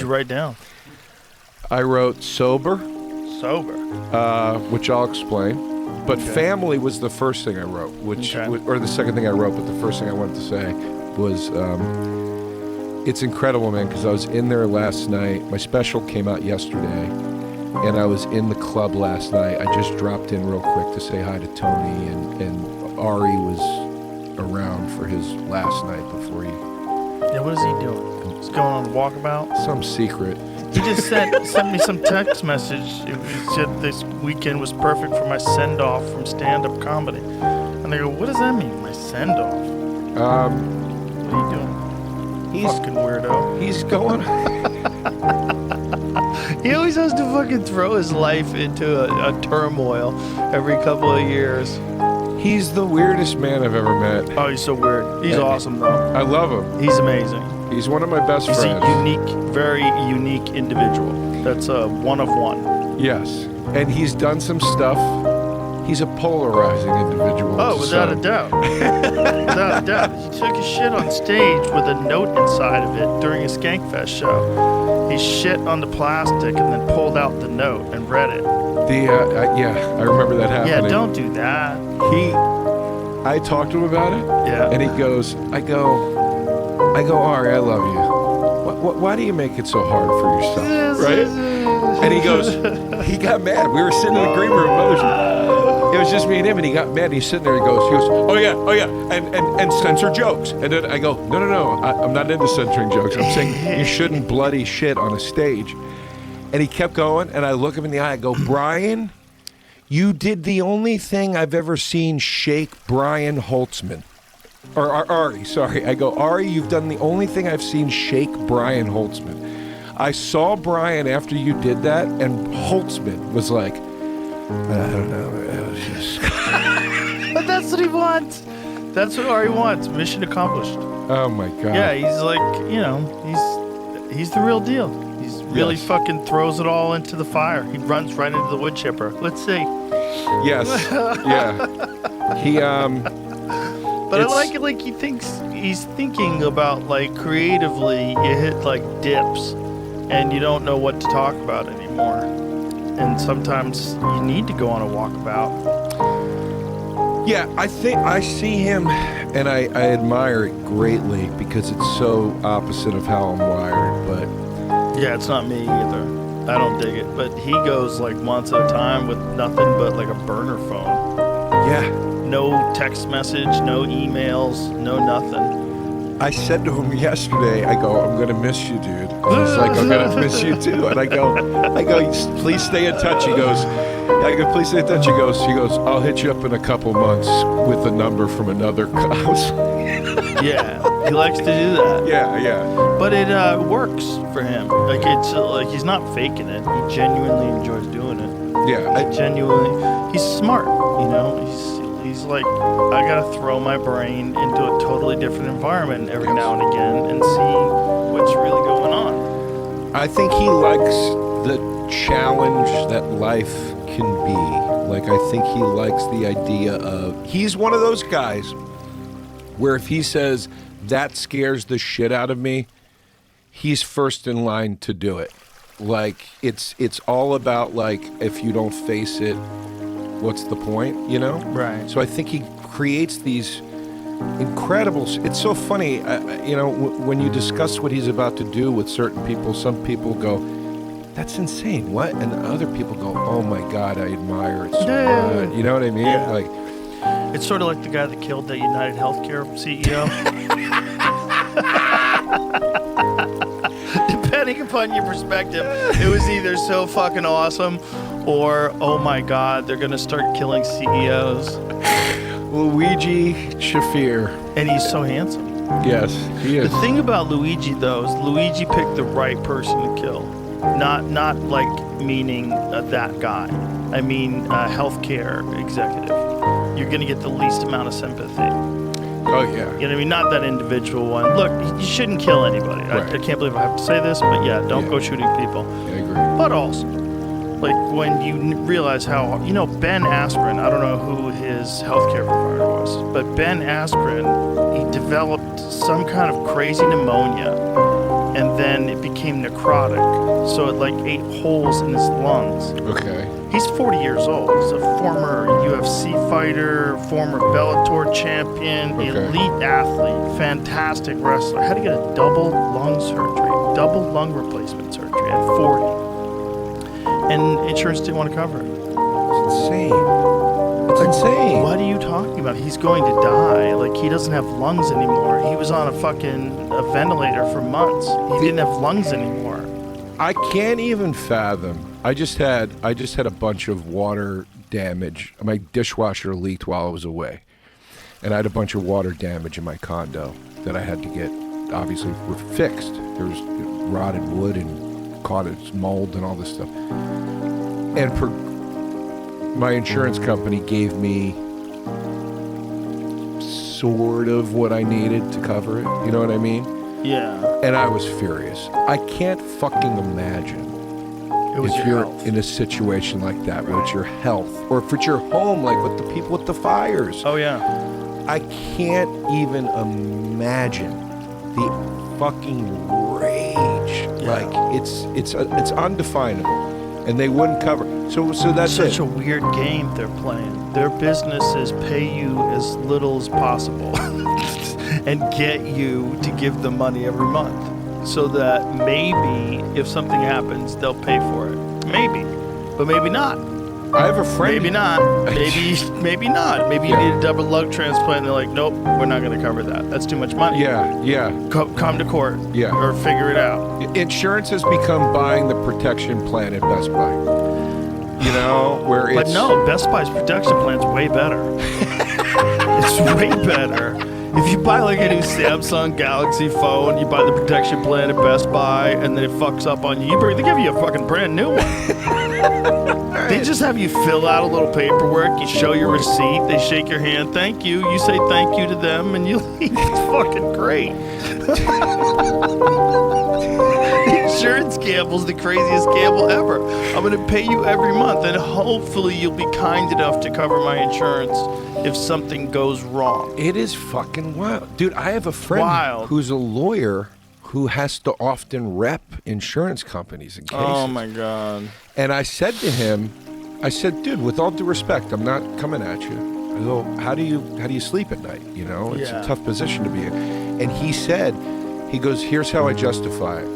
you write down? I wrote sober. Sober. Which I'll explain. But family was the first thing I wrote, or the second thing I wrote, but the first thing I wanted to say was, it's incredible, man, because I was in there last night. My special came out yesterday, and I was in the club last night. I just dropped in real quick to say hi to Tony, and Ari was around for his last night before he... Yeah, what is he doing? He's going on a walkabout? Some secret. He just sent me some text message. He said this weekend was perfect for my send-off from stand-up comedy. And I go, what does that mean, my send-off? What are you doing? He's fucking weirdo. He's going... He always has to fucking throw his life into a turmoil every couple of years. He's the weirdest man I've ever met. Oh, he's so weird. He's awesome, though. I love him. He's amazing. He's one of my best friends. He's a unique, very unique individual. That's a one of one. Yes. And he's done some stuff. He's a polarizing individual. Oh, without a doubt. Without a doubt. He took his shit on stage with a note inside of it during a Skankfest show. He shit on the plastic and then pulled out the note and read it. I remember that happening. Yeah, don't do that. I talked to him about it. Yeah. And he goes, I go, Ari, I love you. Why do you make it so hard for yourself? Right? And he goes, he got mad. We were sitting in the green room. It was just me and him, and he got mad. And he's sitting there. He goes, oh yeah, and censor jokes. And then I go, no, I'm not into censoring jokes. I'm saying you shouldn't bloody shit on a stage. And he kept going, and I look him in the eye. I go, Brian, you did the only thing I've ever seen shake Brian Holtzman. Or Ari, sorry. I go, Ari, you've done the only thing I've seen shake Brian Holtzman. I saw Brian after you did that, and Holtzman was like, I don't know. But that's what he wants. That's what Ari wants. Mission accomplished. Oh, my God. Yeah, he's like, he's the real deal. He's really fucking throws it all into the fire. He runs right into the wood chipper. Let's see. Yes. Yeah. He, But I like it, like he's thinking about, like, creatively, you hit, like, dips, and you don't know what to talk about anymore. And sometimes you need to go on a walkabout. Yeah, I think I see him, and I admire it greatly because it's so opposite of how I'm wired, but... Yeah, it's not me either. I don't dig it. But he goes, like, months at a time with nothing but, like, a burner phone. Yeah. No text message, no emails, no nothing. I said to him yesterday, I go, I'm going to miss you, dude. He's like, I'm going to miss you too. And I go, please stay in touch. He goes, I go, please stay in touch. He goes, I'll hit you up in a couple months with a number from another house. Yeah, he likes to do that. Yeah. But it works for him. Like, it's like he's not faking it. He genuinely enjoys doing it. Yeah. He's smart, He's like, I gotta throw my brain into a totally different environment every now and again and see what's really going on. I think he likes the challenge that life can be. Like, I think he likes the idea of... He's one of those guys where if he says, that scares the shit out of me, he's first in line to do it. Like, it's all about, like, if you don't face it, what's the point, Right. So I think he creates these incredible... It's so funny, when you discuss what he's about to do with certain people, some people go, that's insane, what? And other people go, oh my God, I admire it so much. You know what I mean? Yeah. Like, it's sort of like the guy that killed the United Healthcare CEO. Depending upon your perspective, it was either so fucking awesome or, oh my God, they're going to start killing CEOs. Luigi Shafir. And he's so handsome. Yes, he is. The thing about Luigi, though, is Luigi picked the right person to kill. Not like meaning that guy. I mean healthcare executive. You're going to get the least amount of sympathy. Oh, yeah. You know what I mean? Not that individual one. Look, you shouldn't kill anybody. Right. I can't believe I have to say this, but don't go shooting people. I agree. But also, like, when you realize how, Ben Askren, I don't know who his healthcare provider was, but Ben Askren, he developed some kind of crazy pneumonia and then it became necrotic. So it like ate holes in his lungs. Okay. He's 40 years old. He's a former UFC fighter, former Bellator champion, elite athlete, fantastic wrestler. Had to get a double lung replacement surgery at 40. And insurance didn't want to cover it. It's insane. It's insane. What are you talking about? He's going to die. Like, he doesn't have lungs anymore. He was on a ventilator for months. He didn't have lungs anymore. I can't even fathom. I just had a bunch of water damage. My dishwasher leaked while I was away, and I had a bunch of water damage in my condo that I had to get obviously fixed. There was rotted wood and caught its mold and all this stuff. And my insurance company gave me sort of what I needed to cover it. You know what I mean? Yeah. And I was furious. I can't fucking imagine if you're in a situation like that where it's your health, or if it's your home, like with the people with the fires. Oh, yeah. I can't even imagine the fucking rage. Yeah. Like, it's undefinable. And they wouldn't cover. So that's such it. a weird game they're playing. Their business is pay you as little as possible and get you to give them money every month, so that maybe if something happens, they'll pay for it. Maybe, but maybe not. I have a friend. Maybe not. Maybe not. Maybe you need a double lung transplant, and they're like, nope, we're not going to cover that. That's too much money. Yeah. Come to court. Yeah. Or figure it out. Insurance has become buying the protection plan at Best Buy. You know, where it's... But no, Best Buy's protection plan's way better. It's way better. If you buy like a new Samsung Galaxy phone, you buy the protection plan at Best Buy, and then it fucks up on you, they give you a fucking brand new one. They just have you fill out a little paperwork, you show your receipt, they shake your hand, thank you, you say thank you to them, and you leave. It's fucking great. Insurance gamble's the craziest gamble ever. I'm going to pay you every month, and hopefully you'll be kind enough to cover my insurance if something goes wrong. It is fucking wild. Dude, I have a friend who's a lawyer who has to often rep insurance companies in cases. Oh, my God. And I said to him, dude, with all due respect, I'm not coming at you. I go, how do you sleep at night? You know, it's a tough position to be in. And he goes, here's how I justify it.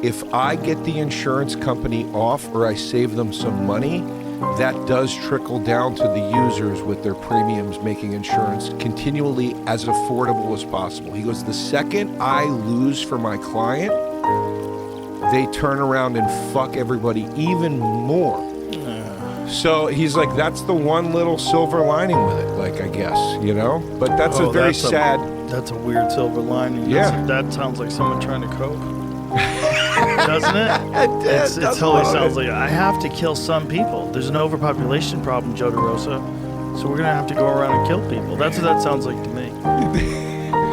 If I get the insurance company off or I save them some money, that does trickle down to the users with their premiums, making insurance continually as affordable as possible. He goes, the second I lose for my client, they turn around and fuck everybody even more. So he's like, that's the one little silver lining with it, like, I guess, you know? But that's a very sad... That's a weird silver lining. Yeah. That sounds like someone trying to cope. Doesn't it? It totally sounds like, I have to kill some people. There's an overpopulation problem, Joe DeRosa. So we're going to have to go around and kill people. That's what that sounds like to me.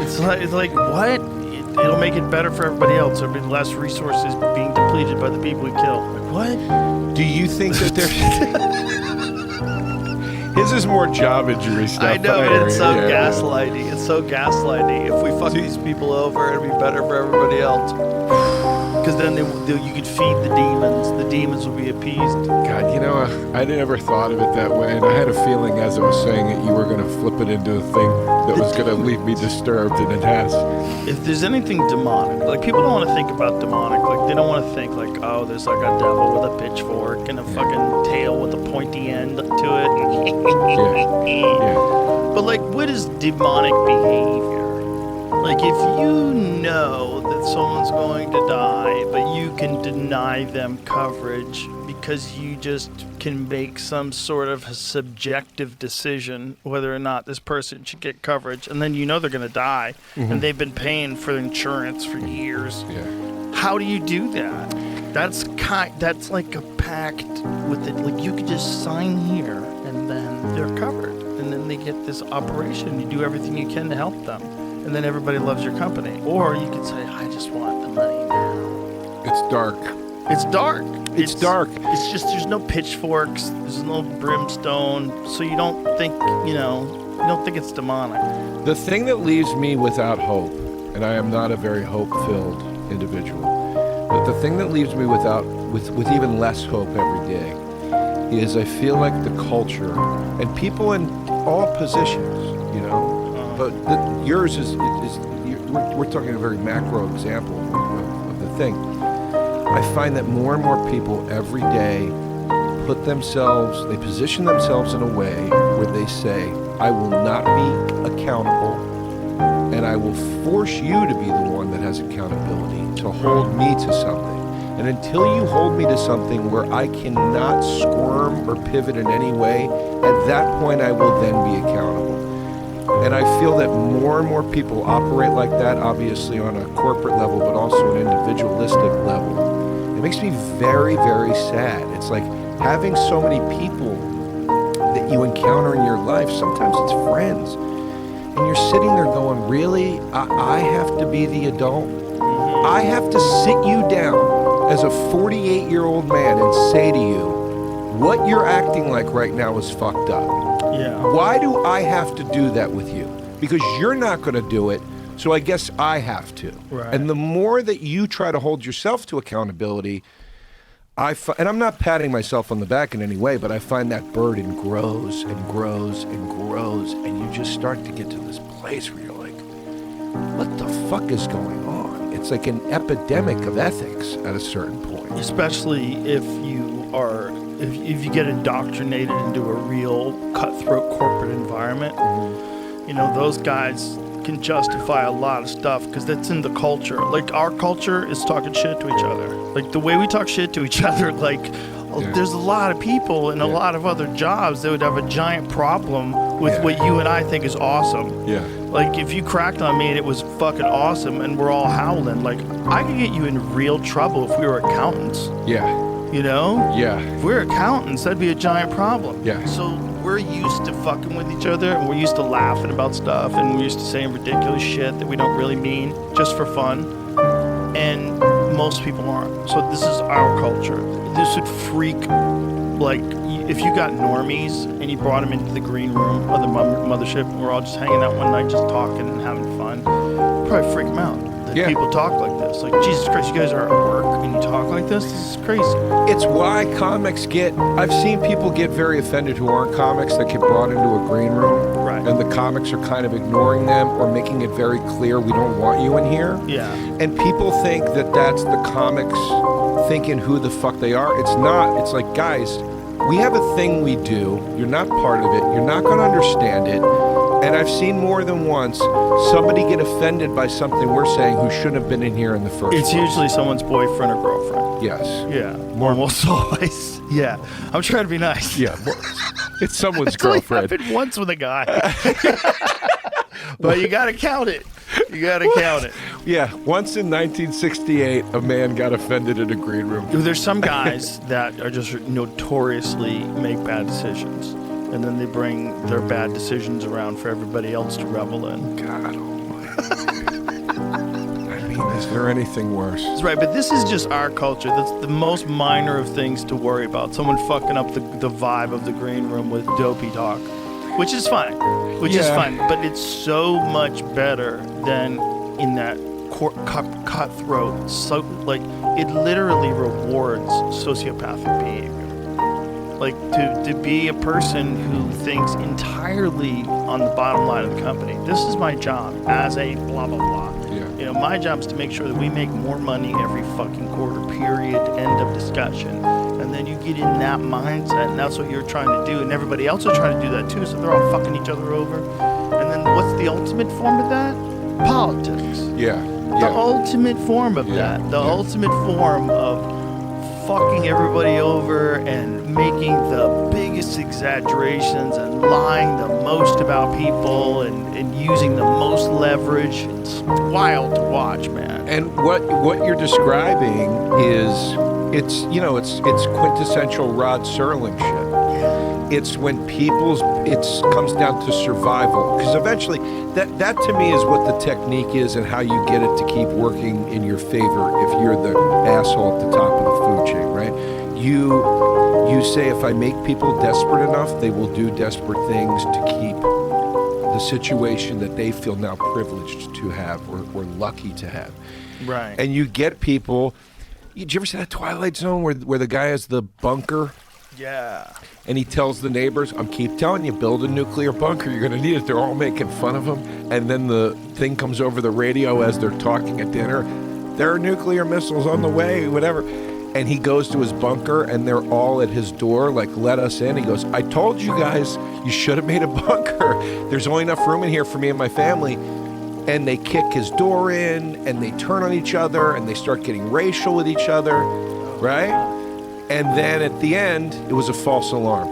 It's like what? It'll make it better for everybody else. There'll be less resources being depleted by the people we kill. Like, what? Do you think that there's... His is more job injury stuff. I know, it's so gaslighty. It's so gaslighty. If we fuck these people over, it'll be better for everybody else. Because then you could feed the demons. The demons will be appeased. God, you know, I never thought of it that way. And I had a feeling as I was saying it, you were going to flip it into a thing that was going to leave me disturbed, and it has. If there's anything demonic, like, people don't want to think about demonic. Like, they don't want to think like, oh, there's like a devil with a pitchfork and a fucking tail with a pointy end to it. But like, what is demonic behavior? Like, if you know that someone's going to die, but you can deny them coverage because you just can make some sort of a subjective decision whether or not this person should get coverage, and then you know they're going to die, and they've been paying for insurance for years. How do you do that? That's like a pact with it. Like, you could just sign here, and then they're covered, and then they get this operation. You do everything you can to help them, and then everybody loves your company. Or you could say, I just want the money now. It's dark. It's dark. It's dark. It's just, there's no pitchforks, there's no brimstone, so you don't think, you don't think it's demonic. The thing that leaves me without hope, and I am not a very hope-filled individual. But the thing that leaves me with even less hope every day is I feel like the culture and people in all positions, you know, but yours is we're talking a very macro example of the thing. I find that more and more people every day they position themselves in a way where they say, I will not be accountable, and I will force you to be the one that has accountability, to hold me to something. And until you hold me to something where I cannot squirm or pivot in any way, at that point I will then be accountable. And I feel that more and more people operate like that, obviously on a corporate level, but also an individualistic level. It makes me very, very sad. It's like having so many people that you encounter in your life, sometimes it's friends, and you're sitting there going, really? I have to be the adult? I have to sit you down as a 48-year-old man and say to you, what you're acting like right now is fucked up. Yeah. Why do I have to do that with you? Because you're not going to do it, so I guess I have to. Right. And the more that you try to hold yourself to accountability, and I'm not patting myself on the back in any way, but I find that burden grows and grows and grows, and you just start to get to this place where you're like, what the fuck is going on? It's like an epidemic of ethics at a certain point. Especially if you get indoctrinated into a real cutthroat corporate environment. You know, those guys can justify a lot of stuff because that's in the culture. Like, our culture is talking shit to each other. Like, the way we talk shit to each other, like, there's a lot of people in a lot of other jobs that would have a giant problem with what you and I think is awesome. Yeah. Like, if you cracked on me and it was fucking awesome and we're all howling, like, I could get you in real trouble if we were accountants. Yeah. You know? Yeah. If we're accountants, that'd be a giant problem. Yeah. So we're used to fucking with each other, and we're used to laughing about stuff, and we're used to saying ridiculous shit that we don't really mean just for fun. And most people aren't. So this is our culture. This would freak, like, if you got normies and you brought them into the green room of the mothership, and we're all just hanging out one night, just talking and having fun, probably freak them out. That people talk like this. Like, Jesus Christ, you guys are at work and you talk like this? This is crazy. It's why comics I've seen people get very offended who aren't comics that get brought into a green room. Right. And the comics are kind of ignoring them or making it very clear we don't want you in here. Yeah. And people think that that's the comics thinking who the fuck they are. It's not. It's like, guys, we have a thing we do. You're not part of it. You're not going to understand it. And I've seen more than once somebody get offended by something we're saying who shouldn't have been in here in the first place. It's usually someone's boyfriend or girlfriend. Yes. Yeah. Almost always. Yeah. I'm trying to be nice. Yeah. It's someone's It's girlfriend. only happened once with a guy. But you got to count it. You got to count it. Yeah. Once in 1968, a man got offended in a green room. There's some guys that are just notoriously make bad decisions. And then they bring their bad decisions around for everybody else to revel in. God almighty. I mean, is there anything worse? That's right, but this is just our culture. That's the most minor of things to worry about. Someone fucking up the vibe of the green room with dopey talk, which is fine. Is fine. But it's so much better than in that cutthroat. So, like, it literally rewards sociopathic behavior. Like, to be a person who thinks entirely on the bottom line of the company. This is my job as a blah, blah, blah. Yeah. You know, my job is to make sure that we make more money every fucking quarter, period, end of discussion. And then you get in that mindset, and that's what you're trying to do. And everybody else is trying to do that too, so they're all fucking each other over. And then what's the ultimate form of that? Politics. Yeah. The ultimate form of that. The ultimate form of fucking everybody over and making the biggest exaggerations and lying the most about people and using the most leverage. It's wild to watch, man. And what you're describing is it's quintessential Rod Serling shit. It's when it comes down to survival, because eventually that to me is what the technique is and how you get it to keep working in your favor if you're the asshole at the top of the food chain, right? You say, if I make people desperate enough, they will do desperate things to keep the a situation that they feel now privileged to have or lucky to have. Right. And you get people. Did you ever see that Twilight Zone where the guy has the bunker? Yeah. And he tells the neighbors, I keep telling you, build a nuclear bunker. You're going to need it. They're all making fun of him. And then the thing comes over the radio as they're talking at dinner. There are nuclear missiles on the way, whatever. And he goes to his bunker, and they're all at his door, like, let us in. He goes, I told you guys you should have made a bunker. There's only enough room in here for me and my family. And they kick his door in, and they turn on each other, and they start getting racial with each other, right? And then at the end, it was a false alarm.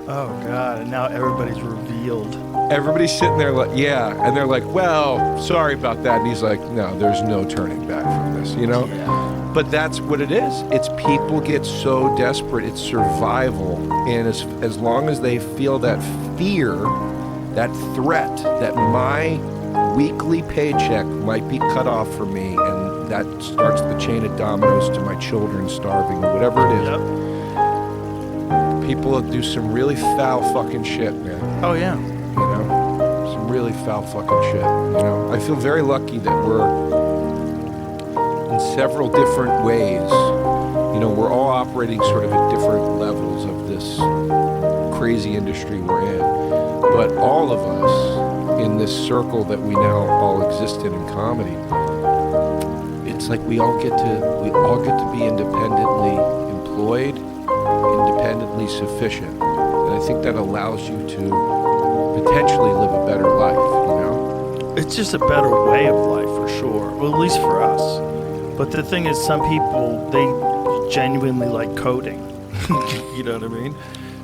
Oh, God. And now everybody's revealed. Everybody's sitting there like, yeah. And they're like, well, sorry about that. And he's like, no, there's no turning back from this, you know? Yeah. But that's what it is. It's people get so desperate. It's survival. And as long as they feel that fear, that threat, that my weekly paycheck might be cut off for me, and that starts the chain of dominoes to my children starving or whatever it is. Yep. People do some really foul fucking shit, man. Oh, yeah. You know? Some really foul fucking shit, you know? I feel very lucky that we're in several different ways. You know, we're all operating sort of at different levels of this crazy industry we're in. But all of us in this circle that we now all exist in comedy, it's like we all get to be independently employed, independently sufficient. And I think that allows you to potentially live a better life, you know? It's just a better way of life, for sure. Well, at least for us. But the thing is, some people, they genuinely like coding. You know what I mean?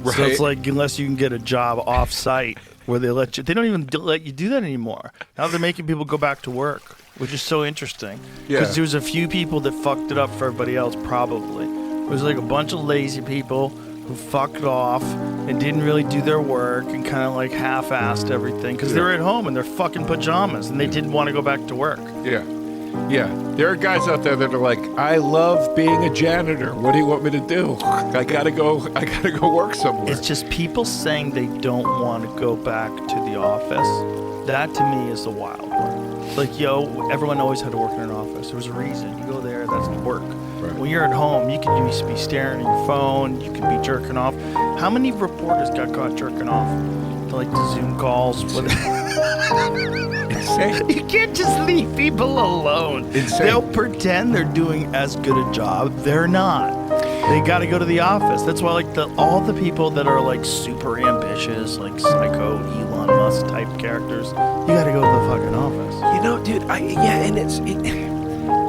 Right. So it's like, unless you can get a job off-site where they don't even let you do that anymore. Now they're making people go back to work, which is so interesting. Yeah. Because there's a few people that fucked it up for everybody else, probably. It was like a bunch of lazy people who fucked off and didn't really do their work and kind of like half-assed everything because they were at home in their fucking pajamas and they didn't want to go back to work. Yeah. Yeah, there are guys out there that are like, I love being a janitor. What do you want me to do? I gotta go work somewhere. It's just people saying they don't want to go back to the office. That to me is the wild one. Like, everyone always had to work in an office. There was a reason. You go there, that's work. Right. When you're at home, you could be staring at your phone, you could be jerking off. How many reporters got caught jerking off? Like the Zoom calls. Insane. You can't just leave people alone. Insane. They'll pretend they're doing as good a job. They're not. They got to go to the office. That's why, like, all the people that are like super ambitious, like psycho Elon Musk type characters, you got to go to the fucking office. You know, dude.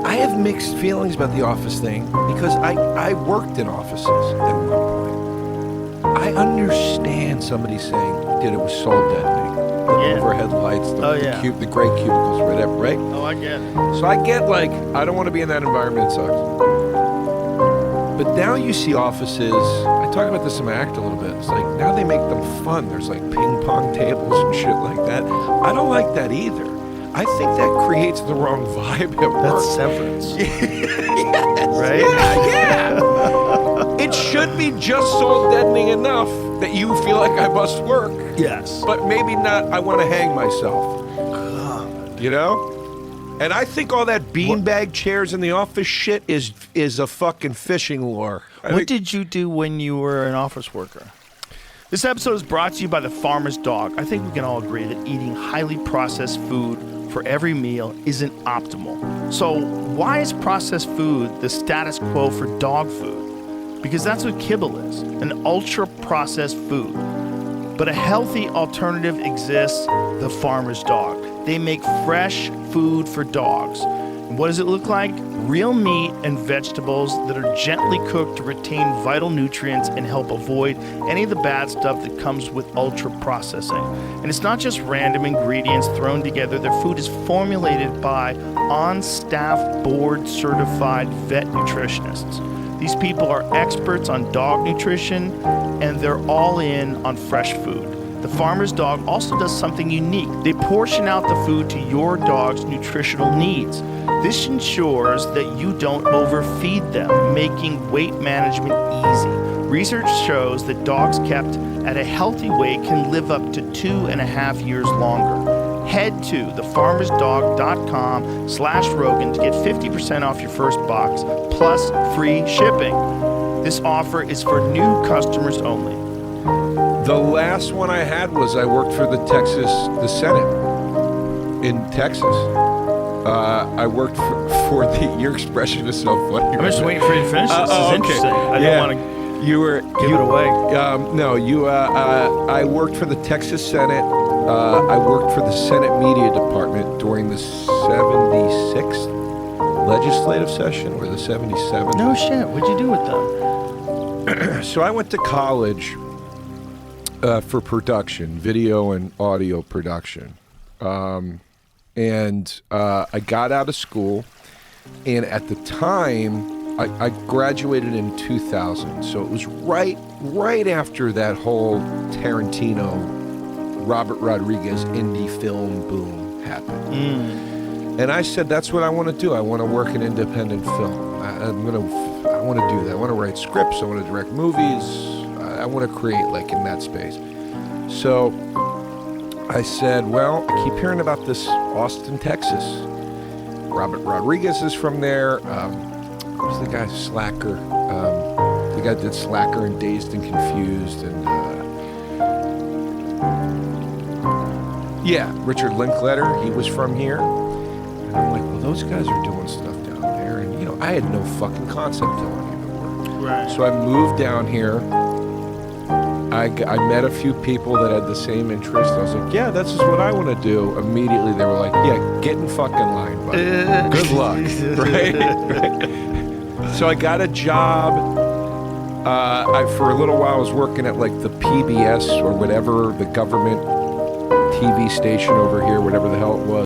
I have mixed feelings about the office thing because I worked in offices at one point. I understand somebody saying, dude, it was soul deadening. The overhead lights, the gray cubicles, whatever, right? Oh, I get it. So I get, like, I don't want to be in that environment, it sucks. But now you see offices, I talk about this in my act a little bit, it's like, now they make them fun. There's like ping pong tables and shit like that. I don't like that either. I think that creates the wrong vibe at work. That's severance. Yes, right? Yeah. It should be just soul deadening enough that you feel like I must work. Yes. But maybe not, I want to hang myself. God. You know? And I think all that beanbag chairs in the office shit is a fucking fishing lure. What did you do when you were an office worker? This episode is brought to you by the Farmer's Dog. I think we can all agree that eating highly processed food for every meal isn't optimal. So why is processed food the status quo for dog food? Because that's what kibble is, an ultra-processed food. But a healthy alternative exists, the Farmer's Dog. They make fresh food for dogs. And what does it look like? Real meat and vegetables that are gently cooked to retain vital nutrients and help avoid any of the bad stuff that comes with ultra-processing. And it's not just random ingredients thrown together. Their food is formulated by on-staff, board-certified vet nutritionists. These people are experts on dog nutrition, and they're all in on fresh food. The Farmer's Dog also does something unique. They portion out the food to your dog's nutritional needs. This ensures that you don't overfeed them, making weight management easy. Research shows that dogs kept at a healthy weight can live up to 2.5 years longer. Head to thefarmersdog.com/Rogan to get 50% off your first box, plus free shipping. This offer is for new customers only. The last one I had was I worked for the Senate in Texas. I worked for the, your expression is so funny. I'm just waiting for you to finish. This is interesting. I don't want to give it away. I worked for the Texas Senate. I worked for the Senate Media Department during the 76th legislative session or the 77th. No shit. What'd you do with them? So I went to college for production, video and audio production. And I got out of school, and at the time, I graduated in 2000. So it was right after that whole Tarantino, Robert Rodriguez indie film boom happened. And I said, that's what I want to do. I want to work in independent film. I want to do that. I want to write scripts. I want to direct movies. I want to create like in that space. So I said, well, I keep hearing about this Austin, Texas. Robert Rodriguez is from there. Who's the guy, Slacker? The guy that did Slacker and Dazed and Confused. And Richard Linklater, he was from here. And I'm like, well, those guys are doing stuff down there. And, I had no fucking concept till I even worked. Right. So I moved down here. I met a few people that had the same interest. I was like, yeah, this is what I want to do. Immediately they were like, yeah, get in fucking line, buddy. Good luck. Right? So I got a job. For a little while I was working at like the PBS or whatever, the government TV station over here, whatever the hell it was.